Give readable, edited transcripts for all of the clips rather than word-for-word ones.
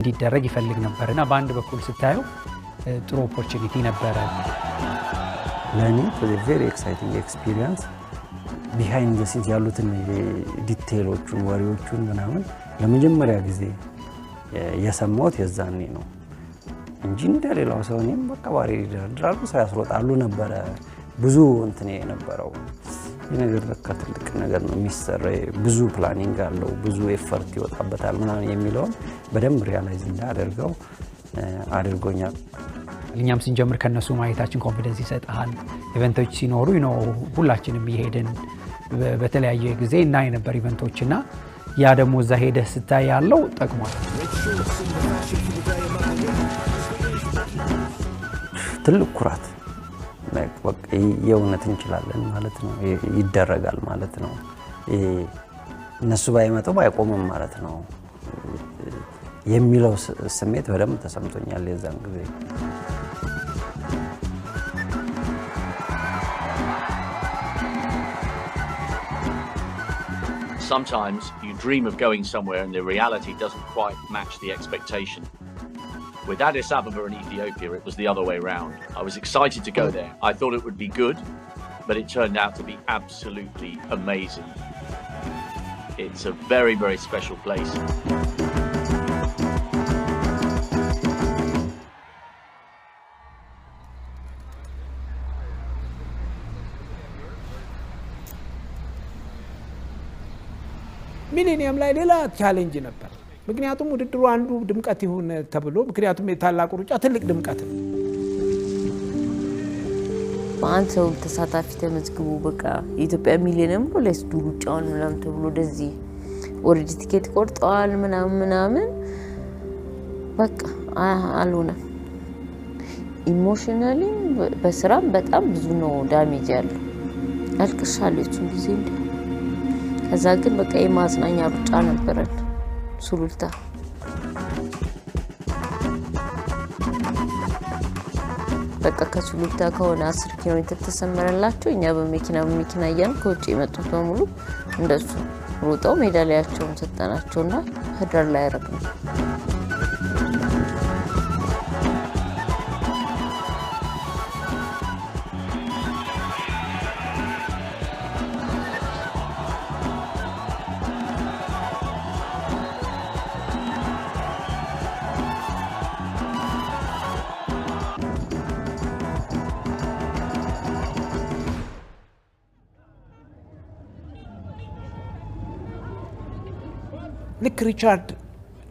እንዲደረግ ይፈልግ ነበርና በአንድ በኩል ስታየው ጥሩ ኦፖርቹኒቲ ነበር ለኔ was a very exciting experience behind the scenes ያሉትን ዲቴሎቹን ወሬዎቹን ምናምን ለመጀመሪያ ጊዜ የሰማሁት የዛኔ ነው እንጂ እንደሌላው ሰው እኔም በቃ ባሪ ይደራሉ ሳያስሮጣሉ ነበር ብዙ እንትን የነበረው የነገር በቃ ትልቅ ነገር ነው የሚሰራ ብዙ ፕላኒንግ አለው ብዙ ኤፈርት ይወጣበታል ምናምን የሚለው በደንብ ሪያላይዝ እንዳደርገው አድርጎኛል እኛም ስንጀምር ከነሱ ማየታችን ኮንፊደንስ ይሰጣል ኢቨንቶች ሲኖሩ ሁላችንም ይሄድን በተለያየ ጊዜ እና የነበር ኢቨንቶችና ያ ደግሞ እዛ ሄደ ስታይ ያለው ጠቅሟል ትልቅ ኩራት በቃ የእውነት እንችላለን ማለት ነው ይደረጋል ማለት ነው እነሱ ባይመጡ ባይቆምም ማለት ነው የሚለው ስሜት በደንብ ተሰምቶኛል የዛን ጊዜ Sometimes you dream of going somewhere and the reality doesn't quite match the expectation. With Addis Ababa in Ethiopia, it was the other way around. I was excited to go there. I thought it would be good, but it turned out to be absolutely amazing. It's a very, very special place. ሚሊኒየም ላይ ሌላ ቻሌንጅ ነበር ምክንያቱም ውድድሩ አንዱ ድምቀት ይሁን ተብሎ ምክንያቱም የታላቁ ሩጫ ትልቅ ድምቀት ነው አንተ ተሳታፊ ተመዝግቡ በቃ ኢትዮጵያ ሚሊኒየም ነው ለስዱ ሩጫውን ምናምን ተብሎ ደዚህ ኦሬዲ ቲኬት ቆርጠዋል ምናምን በቃ አልሆነ ኢሞሽናሊ በስራም በጣም ብዙ ነው ዳሜጅ ያለው አልቅሻለሁ ጊዜ እንደ ከዛ ግን በቃ የማዝናኛ ሩጫ ነበረን ሱሉልታ በቃ ከሱሉልታ ከሆነ 10 ኪሎ ሜትር ተሰመረላቸው እኛ በመኪና ያን ከውጪ የመጡት በሙሉ እንደሱ ሮጠው ሜዳሊያቸውን ሰጠናቸውና ህዳር ላይ ያረግነው ልክ ሪቻርድ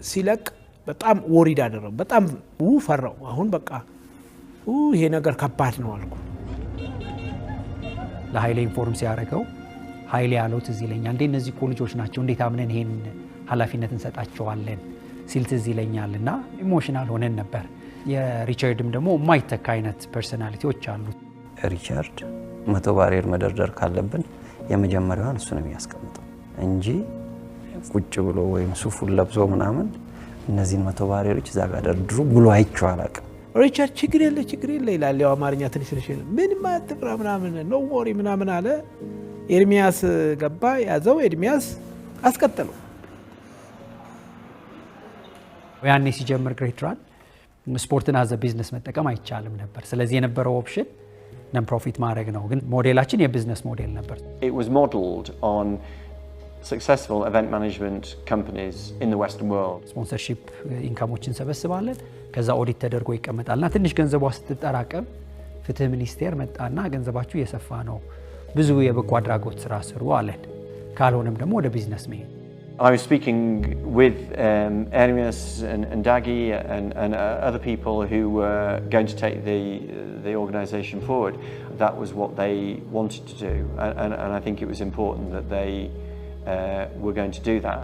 ሲለቅ በጣም ወሪድ አደረው በጣም ፈራው አሁን በቃ ይሄ ነገር ከባድ ነው አልኩ ለኃይሌ ኢንፎርም ሲያረጋው ኃይሌ ያለው ትዝ ይለኛል እንዴ እነዚህ ኮሌጆች ናቸው እንዴት አምነን ይሄን ኃላፊነት እንሰጣቸዋለን ሲልት ትዝ ይለኛልና ኢሞሽናል ሆነን ነበር የሪቻርድም ደግሞ ማይተካ አይነት ፐርሰናሊቲዎች አሉ ሪቻርድ 100 ባሪየር መደርደር ካለብን የመጀመሪያውን እሱ ነው የሚያስቀምጠው እንጂ ቁጭ ብሎ ወይም ሱፉን ለብሶ ምናምን እነዚህን 100 ባሪየሮች እዛ ጋር ደርድሩ ብሎ አይቼው አላውቅም ሪቻርድ ችግር የለ ይላል ያው አማርኛ ትንሽ ምን ማጥፍራ ምናምን ኖ ወሪ ምናምን አለ ኤርሚያስ ገባ ያዘው ኤርሚያስ አስቀጠለው ያኔ ሲጀምር ግሬት ራን ስፖርትን አዘ ቢዝነስ መጠቀም አይቻልም ነበር ስለዚህ የነበረው ኦፕሽን ነን ፕሮፊት ማድረግ ነው ግን ሞዴላችን የቢዝነስ ሞዴል ነበር It was modeled on successful event management companies in the western world ስፖንሰርሺፕ ኢንካሞችን ሰበስባለን ከዛ ኦዲት ተደርጎ ይቀመጣልና ትንሽ ገንዘቧ ስትጠራቀም ፍትህ ሚኒስቴር መጣና ገንዘባችሁ የሰፋ ነው ብዙ የበጎ አድራጎት ስራ ስሩ አለን ካልሆነም ደግሞ ወደ ቢዝነስ መሄድ I was speaking with Ermias and Dagi and other people who were going to take the organisation forward. That was what they wanted to do, and I think it was important that they were going to do that.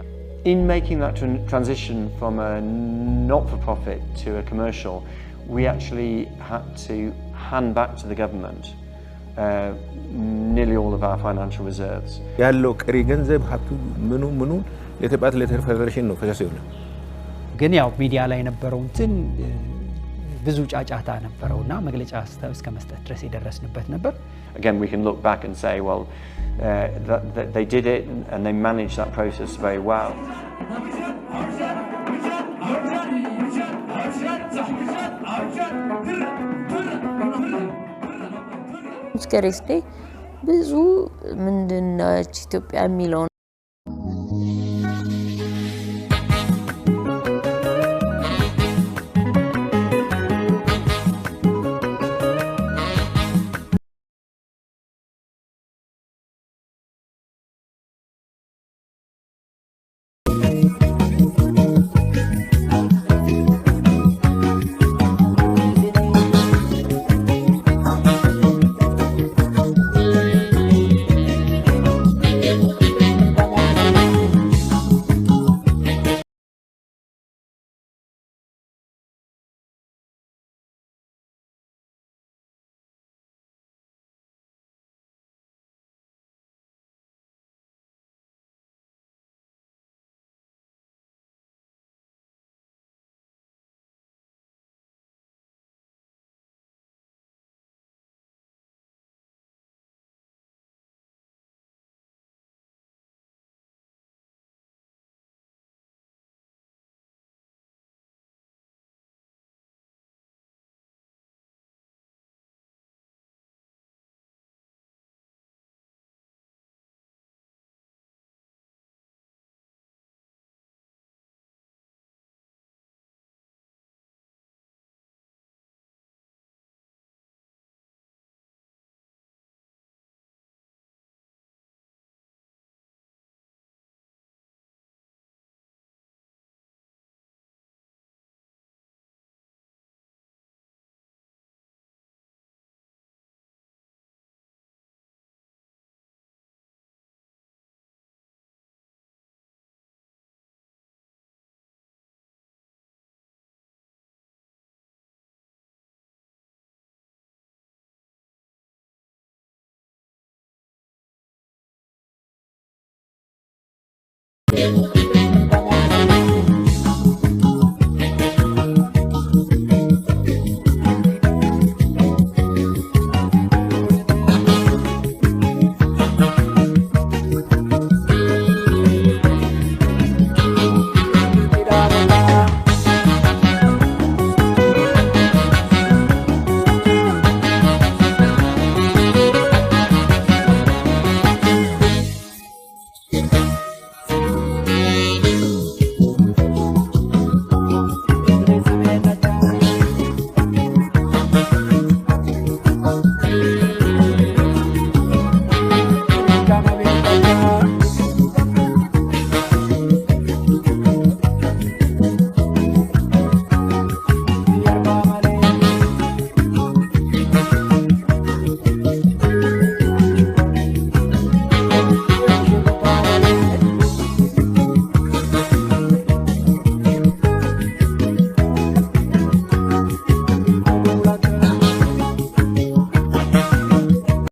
In making that transition from a not-for-profit to a commercial, we actually had to hand back to the government nearly all of our financial reserves. ያለው ቀሪ ገንዘብ ሀብቱ ምኑ ለተባለ ለተፈደሬሽን ነው ፈሰስ ይሆናል ግን ያው ሚዲያ ላይ ነበረው እንትን ብዙ ጫጫታ ነበረውና መግለጫ እስከ መስጠት ድረስ የደረስንበት ነበር Again we can look back and say well that they did it and they managed that process very well እስከ ሬስቴ ብዙ ምንድነች ኢትዮጵያ የሚለው Yeah.